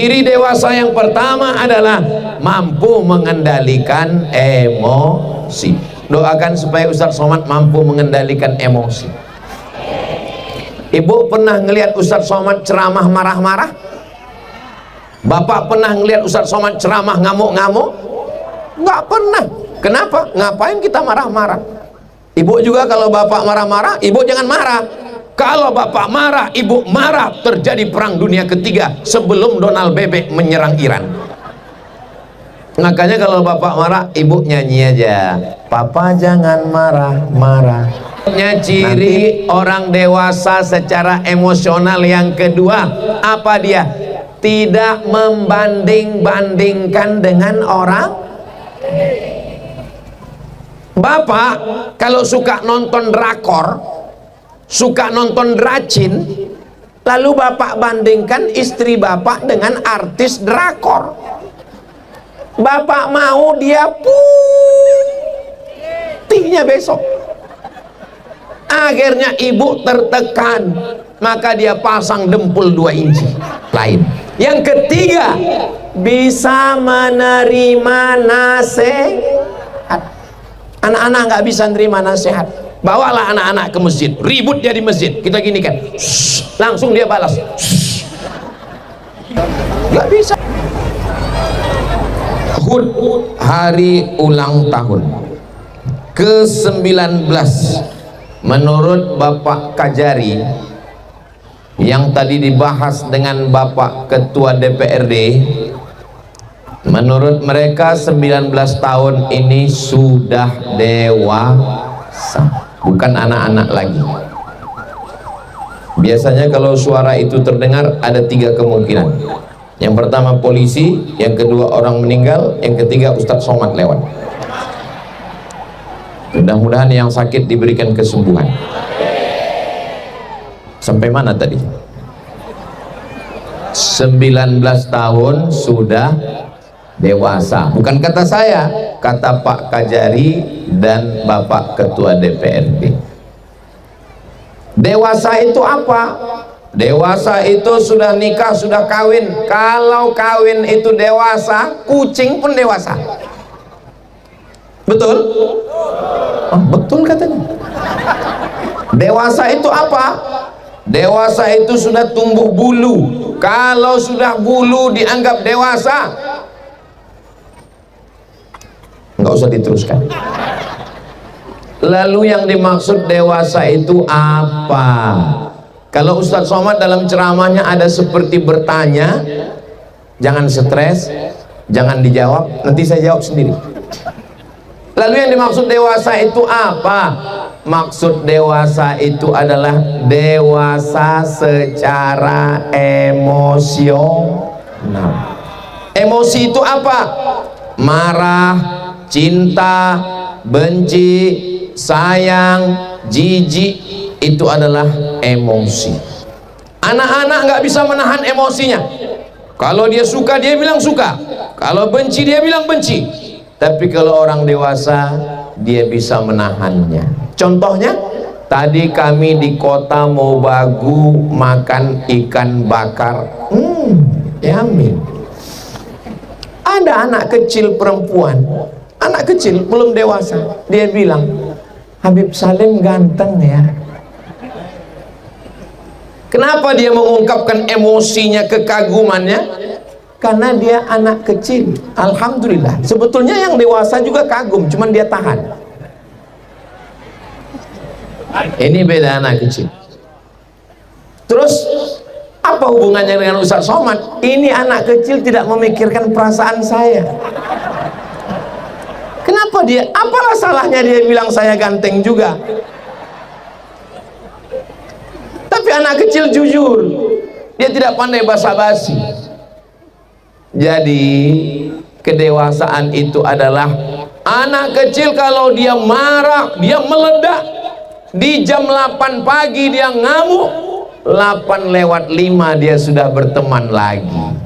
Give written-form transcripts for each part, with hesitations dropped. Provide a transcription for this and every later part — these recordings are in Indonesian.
Ciri dewasa yang pertama adalah mampu mengendalikan emosi. Doakan supaya Ustadz Somad mampu mengendalikan emosi. Ibu pernah ngelihat Ustadz Somad ceramah marah-marah? Bapak pernah ngelihat Ustadz Somad ceramah ngamuk-ngamuk? Nggak pernah. Kenapa? Ngapain kita marah-marah? Ibu juga kalau bapak marah-marah, ibu jangan marah. Kalau bapak marah, ibu marah, terjadi perang dunia ketiga sebelum Donald Bebek menyerang Iran. Makanya kalau bapak marah, ibu nyanyi aja, papa jangan marah-marah. Ciri orang dewasa secara emosional yang kedua, apa dia? Tidak membanding-bandingkan dengan orang. Bapak kalau suka nonton drakor, suka nonton dracin, lalu bapak bandingkan istri bapak dengan artis drakor. Bapak mau dia putihnya besok. Akhirnya ibu tertekan, maka dia pasang dempul 2 inci lain. Yang ketiga, bisa menerima nasihat. Anak-anak nggak bisa nerima nasihat. Bawalah anak-anak ke masjid, ribut dia di masjid, kita gini kan, langsung dia balas, nggak bisa. HUT hari ulang tahun ke-19 menurut Bapak Kajari yang tadi dibahas dengan Bapak Ketua DPRD, menurut mereka 19 tahun ini sudah dewasa, bukan anak-anak lagi. Biasanya kalau suara itu terdengar ada 3 kemungkinan. Yang pertama polisi, yang kedua orang meninggal, yang ketiga Ustadz Somad lewat. Mudah-mudahan yang sakit diberikan kesembuhan. Sampai mana tadi? 19 tahun sudah dewasa, bukan kata saya, kata Pak Kajari dan Bapak Ketua DPRD. Dewasa itu apa? Dewasa itu sudah nikah, sudah kawin. Kalau kawin itu dewasa, kucing pun dewasa. Betul? Oh, betul katanya. Dewasa itu apa? Dewasa itu sudah tumbuh bulu. Kalau sudah bulu dianggap dewasa, nggak usah diteruskan. Lalu yang dimaksud dewasa itu apa? Kalau Ustadz Somad dalam ceramahnya ada seperti bertanya, jangan stres, jangan dijawab, nanti saya jawab sendiri. Lalu yang dimaksud dewasa itu apa? Maksud dewasa itu adalah dewasa secara emosional. Emosi itu apa? Marah, cinta, benci, sayang, jijik, itu adalah emosi. Anak-anak nggak bisa menahan emosinya. Kalau dia suka dia bilang suka, kalau benci dia bilang benci. Tapi kalau orang dewasa dia bisa menahannya. Contohnya tadi kami di kota Mobagu makan ikan bakar, yamin. Ada anak kecil perempuan, anak kecil belum dewasa, dia bilang, Habib Salim ganteng ya. Kenapa dia mengungkapkan emosinya, kekagumannya? Karena dia anak kecil. Alhamdulillah. Sebetulnya yang dewasa juga kagum, cuman dia tahan. Ini beda anak kecil. Terus apa hubungannya dengan Ustadz Somad? Ini anak kecil tidak memikirkan perasaan saya. Kenapa dia? Apalah salahnya dia bilang saya ganteng juga? Tapi anak kecil jujur, dia tidak pandai basa-basi. Jadi kedewasaan itu adalah anak kecil kalau dia marah, dia meledak. Di jam 8 pagi dia ngamuk, 8:05 dia sudah berteman lagi.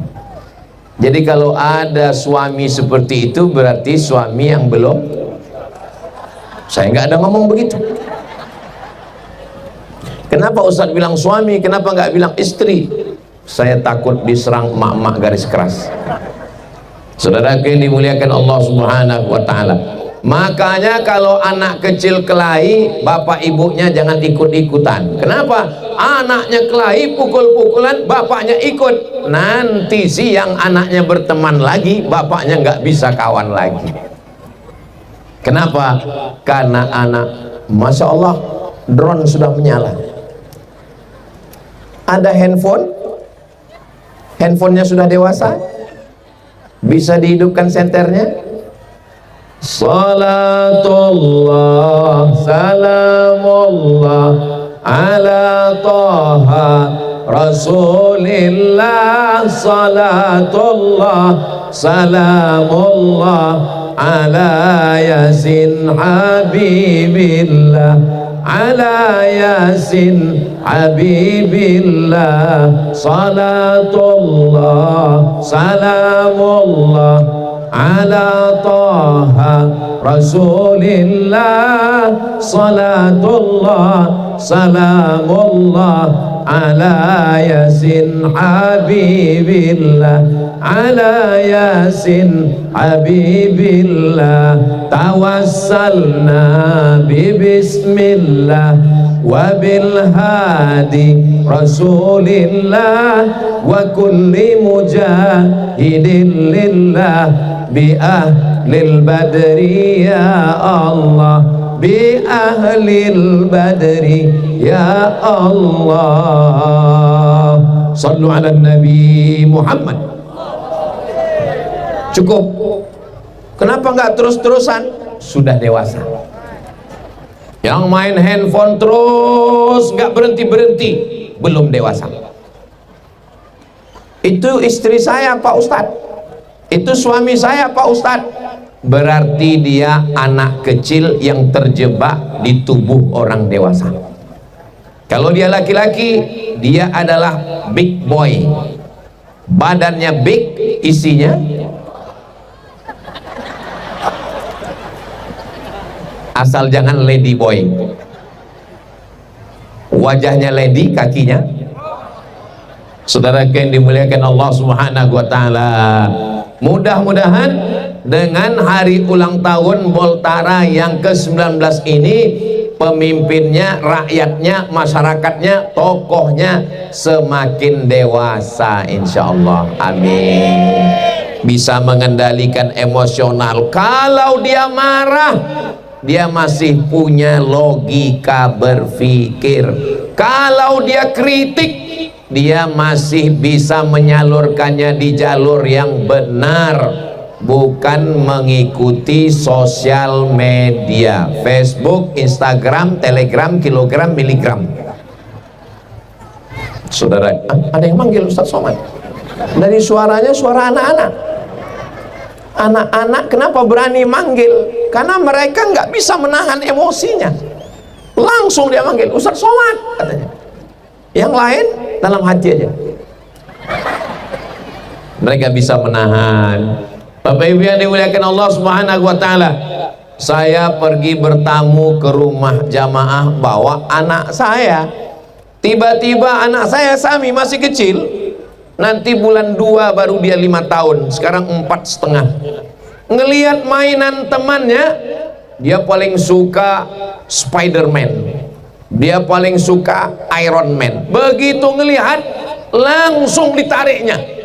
Jadi kalau ada suami seperti itu berarti suami yang belum. Saya nggak ada ngomong begitu. Kenapa Ustadz bilang suami, kenapa nggak bilang istri? Saya takut diserang emak-emak garis keras. Saudara yang dimuliakan Allah Subhanahu wa ta'ala, makanya kalau anak kecil kelahi, bapak ibunya jangan ikut-ikutan. Kenapa? Anaknya kelahi, pukul-pukulan, bapaknya ikut. Nanti siang anaknya berteman lagi, bapaknya nggak bisa kawan lagi. Kenapa? Karena anak, Masya Allah, drone sudah menyala. Ada handphonenya sudah dewasa, bisa dihidupkan senternya. Salatullah salamullah ala Taha Rasulillah. Salatullah salamullah ala Yasin Habibillah, ala Yasin Habibillah. Salatullah salamullah ala Taha Rasulillah. Salatullah salamullah ala Yasin Habibillah, ala Yasin Habibillah. Tawassalna bismillah wa bil hadi Rasulillah wa kulli mujahidin lillah bi ahlil badri ya Allah, bi ahlil badri ya Allah. Sallu ala Nabi Muhammad. Cukup. Kenapa nggak terus-terusan? Sudah dewasa. Yang main handphone terus nggak berhenti-berhenti, belum dewasa. Itu istri saya Pak Ustadz, itu suami saya Pak Ustadz. Berarti dia anak kecil yang terjebak di tubuh orang dewasa. Kalau dia laki-laki, dia adalah big boy, badannya big, isinya asal jangan lady boy. Wajahnya lady, kakinya. Saudara yang dimuliakan Allah Subhanahu wa ta'ala, mudah-mudahan dengan hari ulang tahun Boltara yang ke-19 ini, pemimpinnya, rakyatnya, masyarakatnya, tokohnya semakin dewasa insyaallah. Amin. Bisa mengendalikan emosional. Kalau dia marah, dia masih punya logika berpikir. Kalau dia kritik, dia masih bisa menyalurkannya di jalur yang benar, bukan mengikuti sosial media, Facebook, Instagram, Telegram, kilogram, miligram. Saudara, ada yang manggil Ustaz Somad. Dari suaranya suara anak-anak. Anak-anak kenapa berani manggil? Karena mereka nggak bisa menahan emosinya. Langsung dia manggil, Ustaz Somad katanya. Yang lain dalam hati aja. Mereka bisa menahan. Bapak Ibu yang dimuliakan Allah Subhanahu wa ta'ala, saya pergi bertamu ke rumah jamaah bawa anak saya. Tiba-tiba anak saya Sami masih kecil, nanti bulan 2 baru dia 5 tahun, sekarang 4,5. Ngelihat mainan temannya, dia paling suka Spiderman, dia paling suka Iron Man. Begitu ngelihat, langsung ditariknya.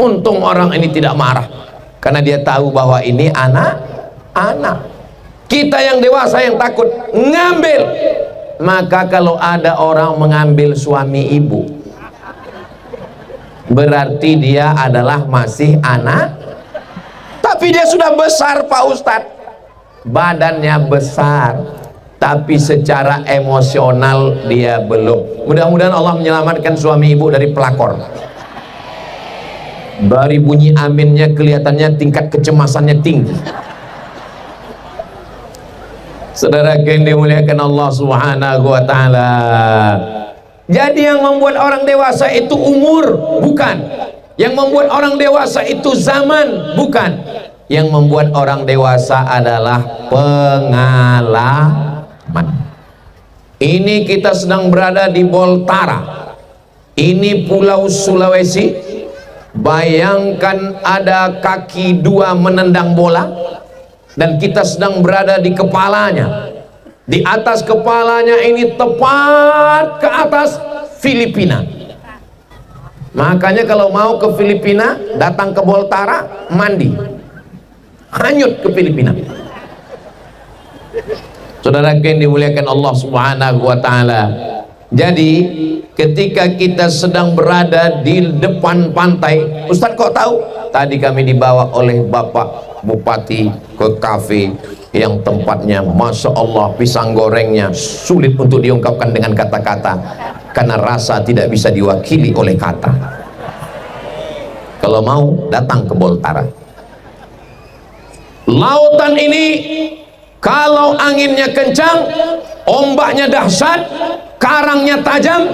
Untung orang ini tidak marah, karena dia tahu bahwa ini anak-anak. Kita yang dewasa yang takut ngambil. Maka kalau ada orang mengambil suami ibu, berarti dia adalah masih anak. Tapi dia sudah besar Pak Ustadz, badannya besar, tapi secara emosional dia belum. Mudah-mudahan Allah menyelamatkan suami ibu dari pelakor. Dari bunyi aminnya kelihatannya tingkat kecemasannya tinggi. Saudara yang dimuliakan Allah Subhanahu wa ta'ala, jadi yang membuat orang dewasa itu umur, bukan. Yang membuat orang dewasa itu zaman, bukan. Yang membuat orang dewasa adalah pengalaman. Ini kita sedang berada di Boltara. Ini pulau Sulawesi. Bayangkan ada kaki dua menendang bola dan kita sedang berada di kepalanya. Di atas kepalanya ini tepat ke atas Filipina. Makanya kalau mau ke Filipina, datang ke Boltara, mandi, hanyut ke Filipina. Saudara yang dimuliakan Allah Subhanahu wa Ta'ala, jadi ketika kita sedang berada di depan pantai, Ustadz kok tahu? Tadi kami dibawa oleh Bapak Bupati ke kafe yang tempatnya Masya Allah, pisang gorengnya sulit untuk diungkapkan dengan kata-kata karena rasa tidak bisa diwakili oleh kata. Kalau mau datang ke Boltara. Lautan ini kalau anginnya kencang, ombaknya dahsyat, karangnya tajam,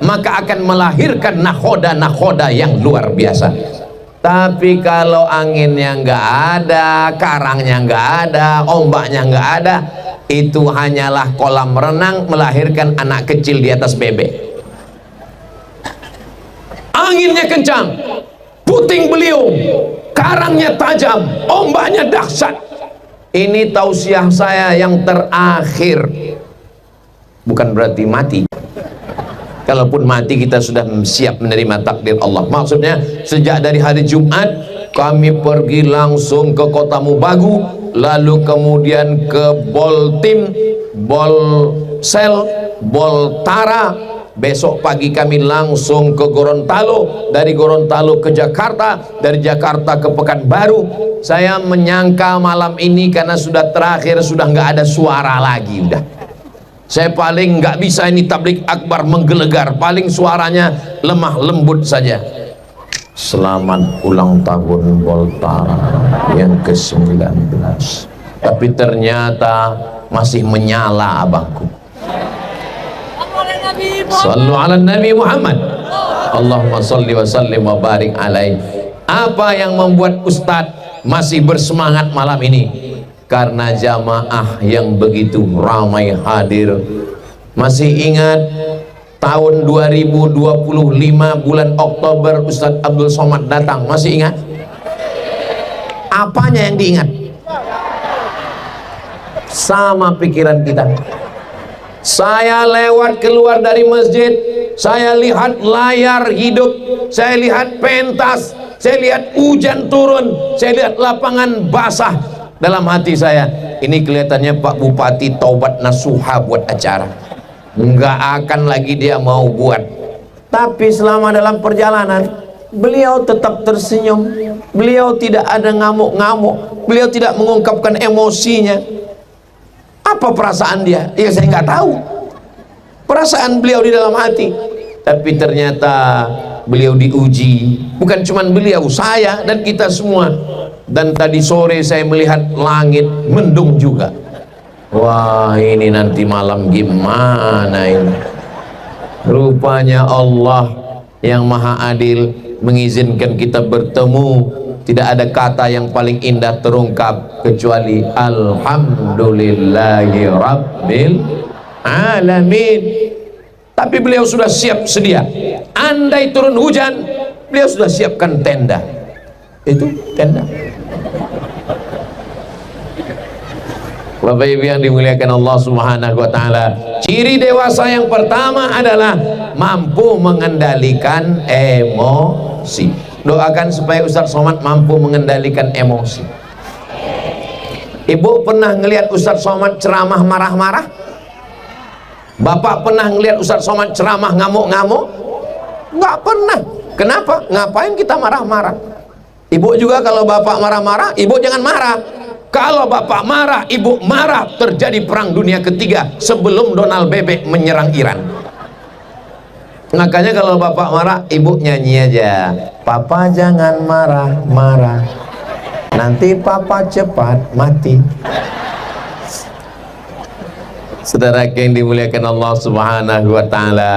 maka akan melahirkan nakhoda-nakhoda yang luar biasa. Tapi kalau anginnya nggak ada, karangnya nggak ada, ombaknya nggak ada, itu hanyalah kolam renang melahirkan anak kecil di atas bebek. Anginnya kencang, puting beliung, karangnya tajam, ombaknya dahsyat. Ini tausiah saya yang terakhir. Bukan berarti mati. Kalaupun mati kita sudah siap menerima takdir Allah. Maksudnya sejak dari hari Jumat kami pergi langsung ke Kota Mubagu, lalu kemudian ke Boltim, Bolsel, Boltara. Besok pagi kami langsung ke Gorontalo, dari Gorontalo ke Jakarta, dari Jakarta ke Pekanbaru. Saya menyangka malam ini karena sudah terakhir, sudah nggak ada suara lagi udah. Saya paling nggak bisa ini tablik akbar menggelegar, paling suaranya lemah lembut saja. Selamat ulang tahun Boltara yang ke-19. Tapi ternyata masih menyala abangku. Sallu ala Nabi Muhammad. Allahumma salli wa sallim wa barik alaih. Apa yang membuat Ustadz masih bersemangat malam ini? Karena jamaah yang begitu ramai hadir. Masih ingat tahun 2025 bulan Oktober Ustadz Abdul Somad datang? Masih ingat? Apanya yang diingat? Sama pikiran kita. Saya lewat keluar dari masjid, saya lihat layar hidup, saya lihat pentas, saya lihat hujan turun, saya lihat lapangan basah. Dalam hati saya, ini kelihatannya Pak Bupati taubat nasuha buat acara. Enggak akan lagi dia mau buat. Tapi selama dalam perjalanan, beliau tetap tersenyum. Beliau tidak ada ngamuk-ngamuk. Beliau tidak mengungkapkan emosinya. Apa perasaan dia? Ya saya nggak tahu. Perasaan beliau di dalam hati. Tapi ternyata beliau diuji. Bukan cuma beliau, saya dan kita semua. Dan tadi sore saya melihat langit mendung juga. Wah, ini nanti malam gimana ini? Rupanya Allah yang maha adil mengizinkan kita bertemu. Tidak ada kata yang paling indah terungkap kecuali Alhamdulillahi Rabbil Alamin. Tapi beliau sudah siap sedia. Andai turun hujan, beliau sudah siapkan tenda. Itu tenda. Bapak Ibu yang dimuliakan Allah Subhanahu wa Ta'ala, ciri dewasa yang pertama adalah mampu mengendalikan emosi. Doakan supaya Ustadz Somad mampu mengendalikan emosi. Ibu pernah ngelihat Ustadz Somad ceramah marah-marah? Bapak pernah ngelihat Ustadz Somad ceramah ngamuk-ngamuk? Nggak pernah. Kenapa? Ngapain kita marah-marah? Ibu juga kalau bapak marah-marah, ibu jangan marah. Kalau bapak marah, ibu marah, terjadi perang dunia ketiga sebelum Donald Bebek menyerang Iran. Makanya kalau bapak marah, ibu nyanyi aja, papa jangan marah-marah, nanti papa cepat mati. Saudara yang dimuliakan Allah Subhanahu wa Ta'ala,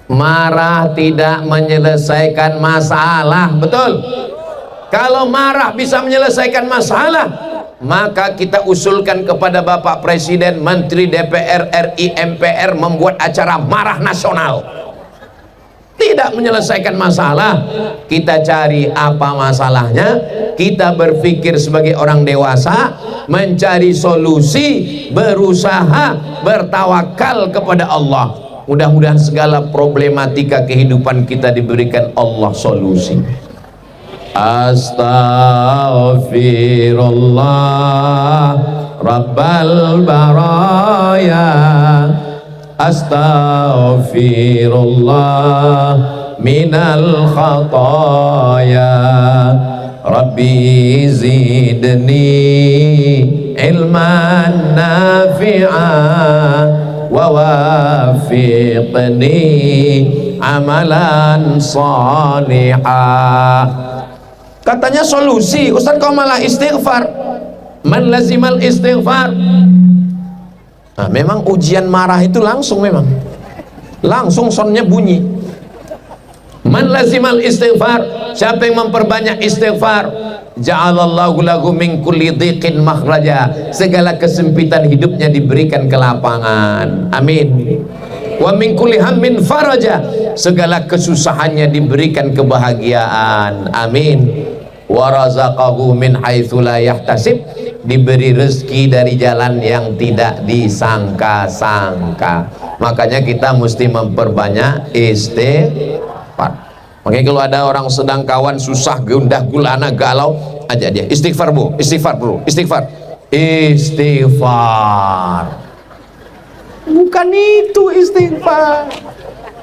marah tidak menyelesaikan masalah. Betul? Kalau marah bisa menyelesaikan masalah, maka kita usulkan kepada Bapak Presiden, Menteri DPR RI, MPR membuat acara marah nasional. tidak menyelesaikan masalah. Kita cari apa masalahnya, kita berpikir sebagai orang dewasa, mencari solusi, berusaha, bertawakal kepada Allah. Mudah-mudahan segala problematika kehidupan kita diberikan Allah solusi. Astaghfirullah Rabbal baraya, astaghfirullah minal khataya, Rabbi zidni ilman nafi'a wa wafiqni amalan salihah. Katanya solusi, Ustaz kau malah istighfar. Man lazimal istighfar. Nah, memang ujian marah itu langsung, memang langsung sonnya bunyi. Man lazimal istighfar, siapa yang memperbanyak istighfar, ja'alallahu lahu min kulli dhiqin makhraja, segala kesempitan hidupnya diberikan kelapangan. Amin. Wa min kulli hammin faraja, segala kesusahannya diberikan kebahagiaan. Amin. Wa razaqahu min haitsu la yahtasib, diberi rezeki dari jalan yang tidak disangka-sangka. Makanya kita mesti memperbanyak istighfar. Makanya kalau ada orang sedang kawan susah, gundah gulana, galau, ajak dia istighfar bu, istighfar bro, istighfar, istighfar. Bukan itu istighfar.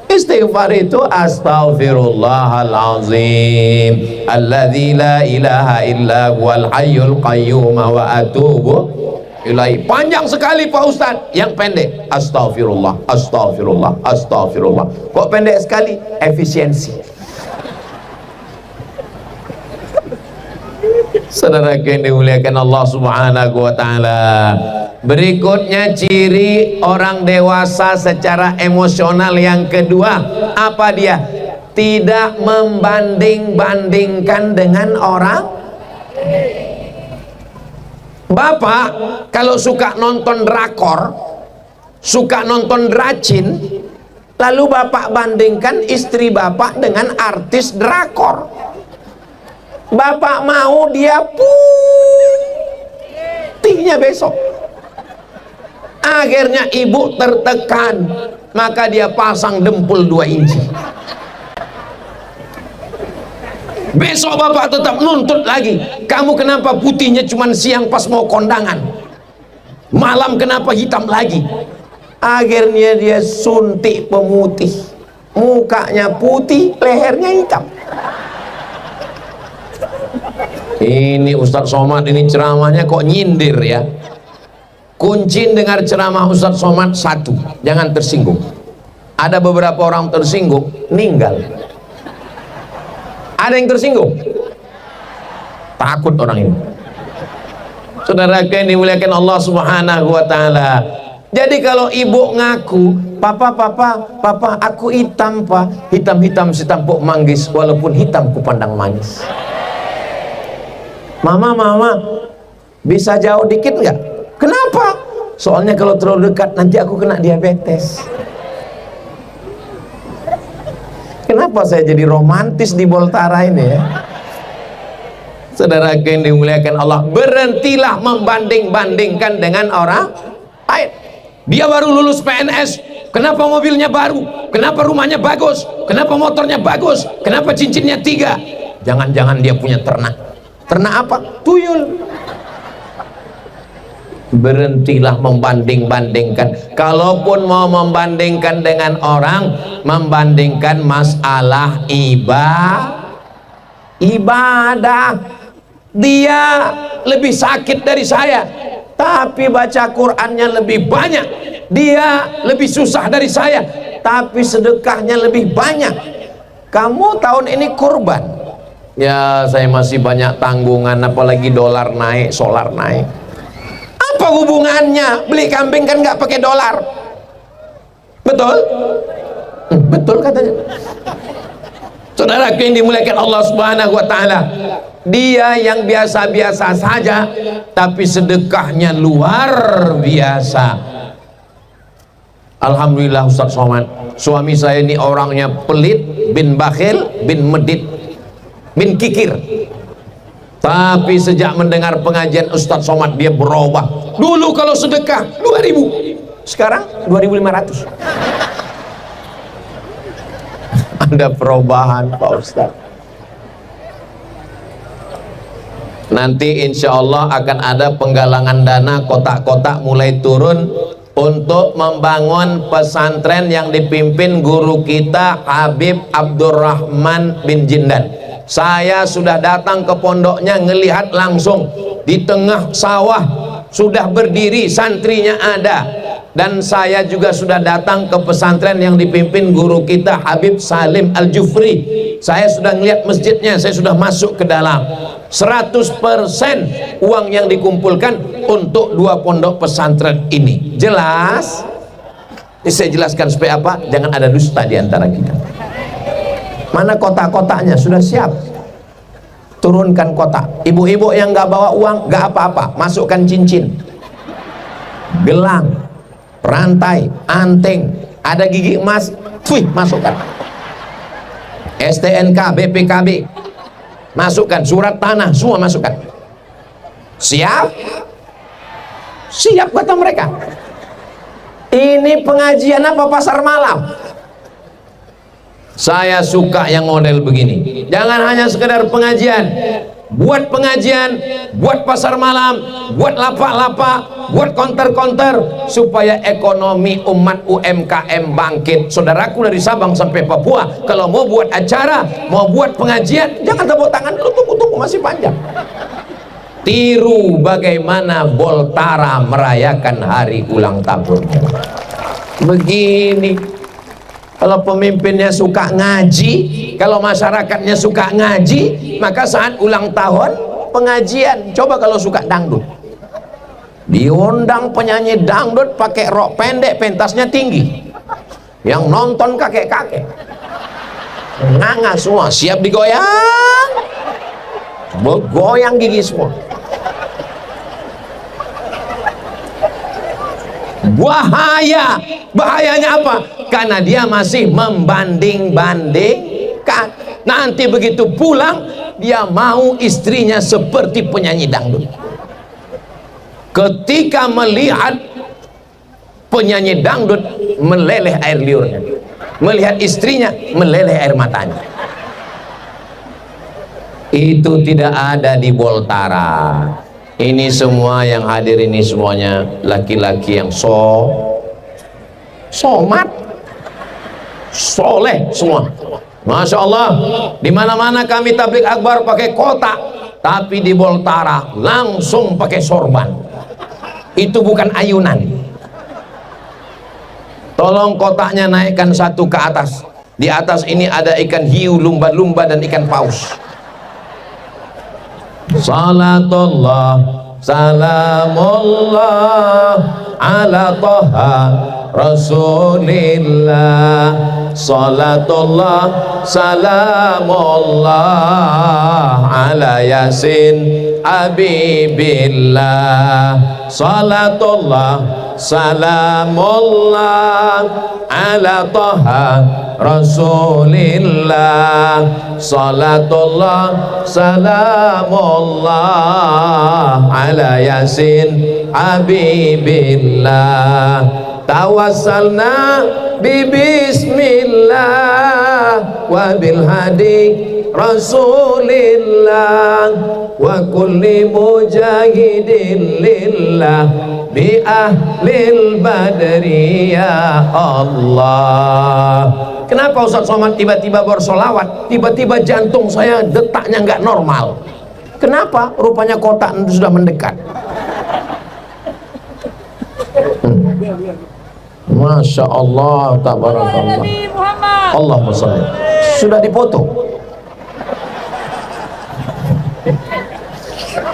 Istighfar itu astaghfirullahalazim alladzi la ilaha illa huwal hayyul qayyum wa atubu ilaihi. Panjang sekali Pak Ustadz, yang pendek astaghfirullah, astaghfirullah, astaghfirullah. Kok pendek sekali? Efisiensi. Saudara yang dimuliakan Allah subhanahu wa ta'ala, berikutnya ciri orang dewasa secara emosional yang kedua, apa dia? Tidak membanding-bandingkan dengan orang. Bapak kalau suka nonton drakor, suka nonton dracin, lalu bapak bandingkan istri bapak dengan artis drakor. Bapak mau dia putihnya besok. Akhirnya ibu tertekan, maka dia pasang dempul 2 inci. Besok bapak tetap nuntut lagi, kamu kenapa putihnya cuma siang pas mau kondangan, malam kenapa hitam lagi. Akhirnya dia suntik pemutih, mukanya putih, lehernya hitam. Ini Ustadz Somad ini ceramahnya kok nyindir ya. Kunci dengar ceramah Ustadz Somad satu, jangan tersinggung. Ada beberapa orang tersinggung, ninggal. Ada yang tersinggung, takut orang ini. Saudara yang dimuliakan Allah subhanahu wa ta'ala, jadi kalau ibu ngaku, papa aku hitam pak, hitam-hitam si tampuk manggis, walaupun hitam ku pandang manis. Mama bisa jauh dikit nggak? Kenapa? Soalnya kalau terlalu dekat nanti aku kena diabetes. Kenapa saya jadi romantis di Boltara ini ya? Saudara yang dimuliakan Allah, berhentilah membanding-bandingkan dengan orang lain. Dia baru lulus PNS, kenapa mobilnya baru? Kenapa rumahnya bagus? Kenapa motornya bagus? Kenapa cincinnya 3? Jangan-jangan dia punya ternak. Ternak apa? Tuyul. Berhentilah membanding-bandingkan. Kalaupun mau membandingkan dengan orang, membandingkan masalah ibadah. Dia lebih sakit dari saya, tapi baca Qur'annya lebih banyak. Dia lebih susah dari saya, tapi sedekahnya lebih banyak. Kamu tahun ini kurban, ya saya masih banyak tanggungan, apalagi dolar naik, solar naik. Apa hubungannya? Beli kambing kan nggak pakai dolar. Betul? Betul katanya. Saudara yang dimuliakan Allah subhanahu wa ta'ala, dia yang biasa-biasa saja tapi sedekahnya luar biasa. Alhamdulillah Ustaz Somad, suami saya ini orangnya pelit, bin bakhil, bin medit, bin kikir. Tapi sejak mendengar pengajian Ustaz Somad dia berubah. Dulu kalau sedekah 2.000, sekarang 2.500. Ada perubahan Pak Ustaz. Nanti insya Allah akan ada penggalangan dana, kotak-kotak mulai turun untuk membangun pesantren yang dipimpin guru kita Habib Abdurrahman bin Jindan. Saya sudah datang ke pondoknya, ngelihat langsung di tengah sawah sudah berdiri, santrinya ada. Dan saya juga sudah datang ke pesantren yang dipimpin guru kita Habib Salim Al-Jufri. Saya sudah ngelihat masjidnya, saya sudah masuk ke dalam. 100% uang yang dikumpulkan untuk 2 pondok pesantren ini. Jelas? Ini saya jelaskan supaya apa? Jangan ada dusta di antara kita. Mana kotak-kotaknya? Sudah siap. Turunkan kotak. Ibu-ibu yang nggak bawa uang, nggak apa-apa, masukkan cincin, gelang, rantai, anting, ada gigi emas, masukkan. STNK, BPKB, masukkan. Surat tanah, semua masukkan. Siap? Siap kata mereka. Ini pengajian apa pasar malam? Saya suka yang model begini. Jangan hanya sekedar pengajian. Buat pengajian, buat pasar malam, buat lapak-lapak, buat konter-konter, supaya ekonomi umat UMKM bangkit. Saudaraku dari Sabang sampai Papua, kalau mau buat acara, mau buat pengajian, jangan tepuk tangan dulu, tunggu masih panjang. Tiru bagaimana Boltara merayakan hari ulang tahun. Begini. Kalau pemimpinnya suka ngaji, kalau masyarakatnya suka ngaji, maka saat ulang tahun pengajian. Coba kalau suka dangdut, diundang penyanyi dangdut pakai rok pendek, pentasnya tinggi, yang nonton kakek-kakek nganga semua, siap digoyang, bergoyang gigi semua. Bahaya. Bahayanya apa? Karena dia masih membanding-bandingkan. Nanti begitu pulang, dia mau istrinya seperti penyanyi dangdut. Ketika melihat penyanyi dangdut, meleleh air liurnya. Melihat istrinya, meleleh air matanya. Itu tidak ada di Boltara. Ini semua yang hadir ini semuanya laki-laki yang somat, soleh semua. Masya Allah. Di mana-mana kami tabligh akbar pakai kotak, tapi di Boltara langsung pakai sorban. Itu bukan ayunan. Tolong kotaknya naikkan satu ke atas. Di atas ini ada ikan hiu, lumba-lumba dan ikan paus. Salatullah salamullah ala toha rasulillah. Salatullah salamullah ala yasin habibillah. Salatullah salamullah ala toha rasulillah. Salatullah salamullah ala yasin habibillah. Tawassalna bismillah wa bil hadi rasulillah wa kulli mujahidin lillah bi ahlil badri ya Allah. Kenapa Ustaz Somad tiba-tiba bersolawat, tiba-tiba jantung saya detaknya nggak normal? Kenapa? Rupanya kotak sudah mendekat. Masya Allah, tabarakallah. Allahumma sholli. Sudah dipoto.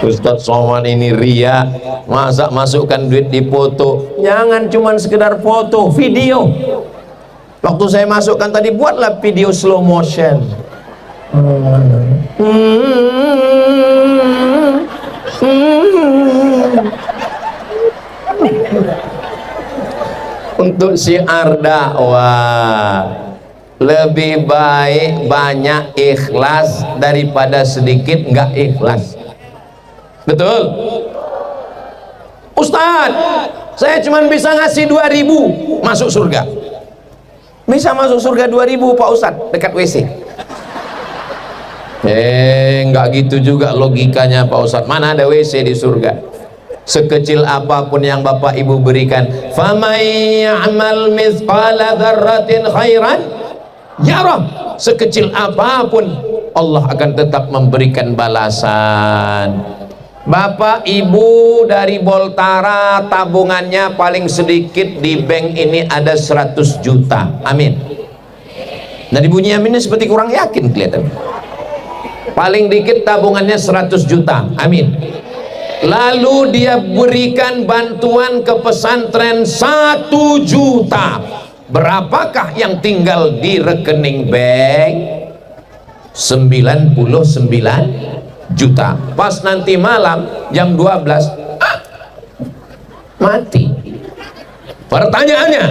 Ustaz Somad ini ria, masa masukkan duit di foto. Jangan cuman sekedar foto, video. Waktu saya masukkan tadi, buatlah video slow motion. untuk syiar dakwah. Lebih baik banyak ikhlas daripada sedikit nggak ikhlas. Betul? Ustadz, saya cuma bisa ngasih 2.000 masuk surga. Bisa masuk surga 2.000 Pak Ustadz, dekat WC. Nggak gitu juga logikanya Pak Ustadz. Mana ada WC di surga? Sekecil apapun yang Bapak Ibu berikan, famay ya'mal mithqala dzarratin khairan yarah, sekecil apapun Allah akan tetap memberikan balasan. Bapak Ibu dari Boltara tabungannya paling sedikit di bank ini ada 100 juta, amin. Dari bunyi amin ini seperti kurang yakin kelihatan. Paling dikit tabungannya 100 juta, amin. Lalu dia berikan bantuan ke pesantren 1 juta. Berapakah yang tinggal di rekening bank? 99 juta. Pas nanti malam jam 12 mati. Pertanyaannya,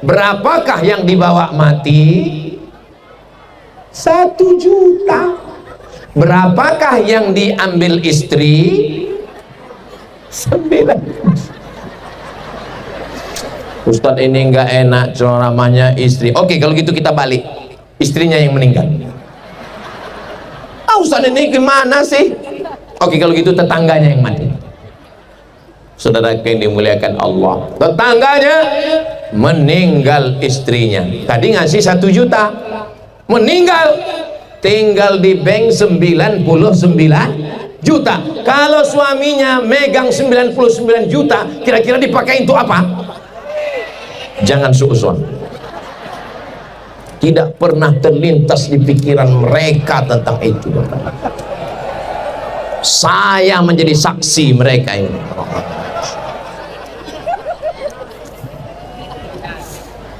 berapakah yang dibawa mati? 1 juta. Berapakah yang diambil istri? 9. Ustadz ini nggak enak ceramahnya istri. Oke, kalau gitu kita balik, istrinya yang meninggal. Ustadz ini gimana sih? Oke, kalau gitu tetangganya yang mati. Saudara yang dimuliakan Allah, tetangganya meninggal istrinya. Tadi ngasih 1 juta, meninggal, tinggal di bank 99 juta. Kalau suaminya megang 99 juta, kira-kira dipakai untuk apa? Jangan suuzon. Tidak pernah terlintas di pikiran mereka tentang itu. Saya menjadi saksi mereka ini.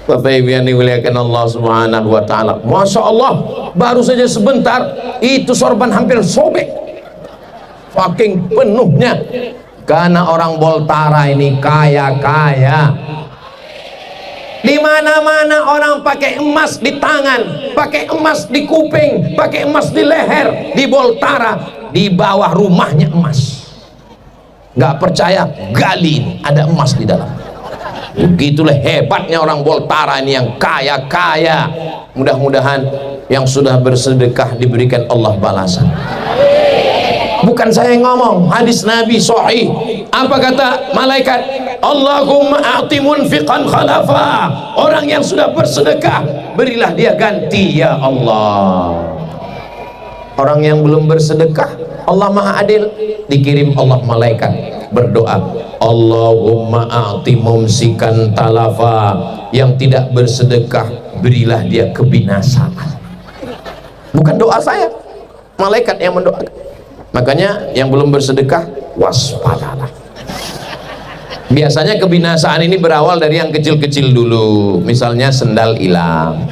Bapak Ibu yang dimuliakan Allah Subhanahu wa taala. Masya Allah, baru saja sebentar itu sorban hampir sobek. Saking penuhnya. Karena orang Boltara ini kaya-kaya. Di mana-mana orang pakai emas di tangan, pakai emas di kuping, pakai emas di leher. Di Boltara, di bawah rumahnya emas. Nggak percaya, gali, ada emas di dalam. Begitulah hebatnya orang Boltara ini yang kaya-kaya. Mudah-mudahan yang sudah bersedekah diberikan Allah balasan. Bukan saya yang ngomong, hadis Nabi sahih. Apa kata malaikat? Allahumma a'ti munfiqan khalafa. Orang yang sudah bersedekah, berilah dia ganti ya Allah. Orang yang belum bersedekah, Allah Maha Adil, dikirim Allah malaikat berdoa, Allahumma a'ti mumsikan talafa. Yang tidak bersedekah, berilah dia kebinasaan. Bukan doa saya, malaikat yang mendoakan. Makanya yang belum bersedekah, waspadalah. Biasanya kebinasaan ini berawal dari yang kecil-kecil dulu. Misalnya sendal hilang,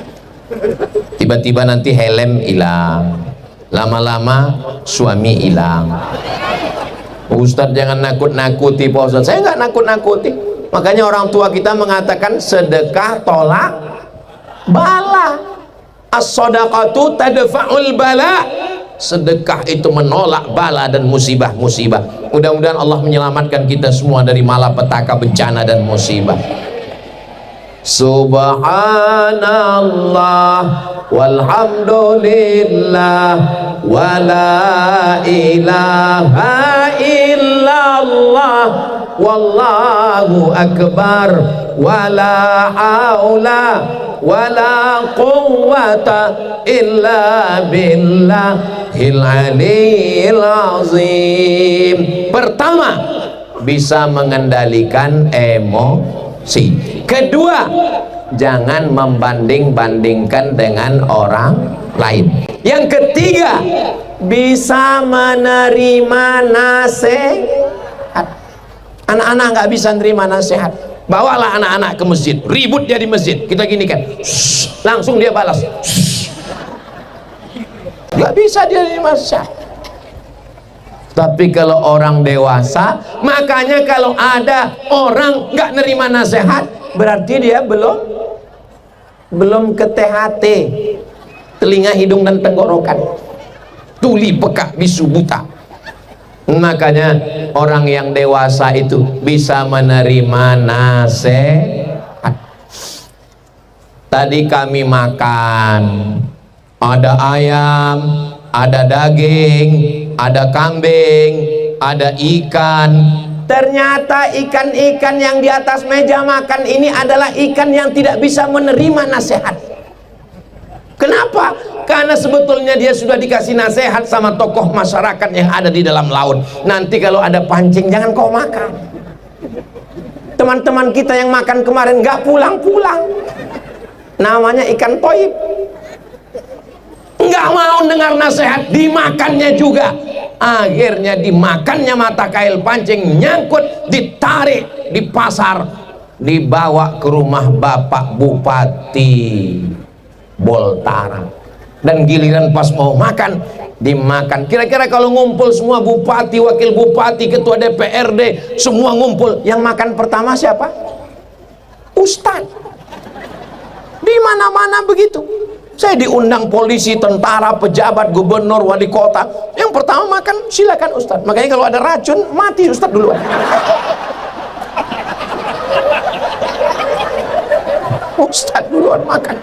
tiba-tiba nanti helm hilang, lama-lama suami hilang. Ustadz jangan nakut-nakuti Pak Ustadz. Saya nggak nakut-nakuti. Makanya orang tua kita mengatakan sedekah tolak bala. As-shadaqatu tadfa'ul bala. Sedekah itu menolak bala dan musibah-musibah. Mudah-mudahan Allah menyelamatkan kita semua dari malapetaka, bencana dan musibah. Subhanallah walhamdulillah wala ilaha illallah wallahu akbar wala haula wala quwwata illa billahil aliyil azim. Pertama, bisa mengendalikan emosi. Kedua, jangan membanding-bandingkan dengan orang lain. Yang ketiga, bisa menerima nasihat. Anak-anak nggak bisa nerima nasihat. Bawalah anak-anak ke masjid, ribut dia di masjid, kita gini kan, langsung dia balas, nggak bisa dia nerima nasihat. Tapi kalau orang dewasa, makanya kalau ada orang nggak nerima nasihat, berarti dia belum ke THT, telinga, hidung, dan tenggorokan. Tuli, peka, bisu, buta. Makanya orang yang dewasa itu bisa menerima nasihat. Tadi kami makan, ada ayam, ada daging, ada kambing, ada ikan. Ternyata ikan-ikan yang di atas meja makan ini adalah ikan yang tidak bisa menerima nasihat. Kenapa? Karena sebetulnya dia sudah dikasih nasihat sama tokoh masyarakat yang ada di dalam laut. Nanti kalau ada pancing, jangan kau makan. Teman-teman kita yang makan kemarin nggak pulang-pulang, namanya ikan toib. Nggak mau dengar nasihat, dimakannya juga. Akhirnya dimakannya mata kail pancing, nyangkut, ditarik di pasar, dibawa ke rumah Bapak Bupati Boltara. Dan giliran pas mau makan, dimakan. Kira-kira kalau ngumpul semua bupati, wakil bupati, ketua DPRD, semua ngumpul, yang makan pertama siapa? Ustadz. Di mana-mana begitu. Saya diundang polisi, tentara, pejabat, gubernur, wali kota, yang pertama makan silakan Ustadz. Makanya kalau ada racun, mati Ustadz duluan. Ustadz duluan makan.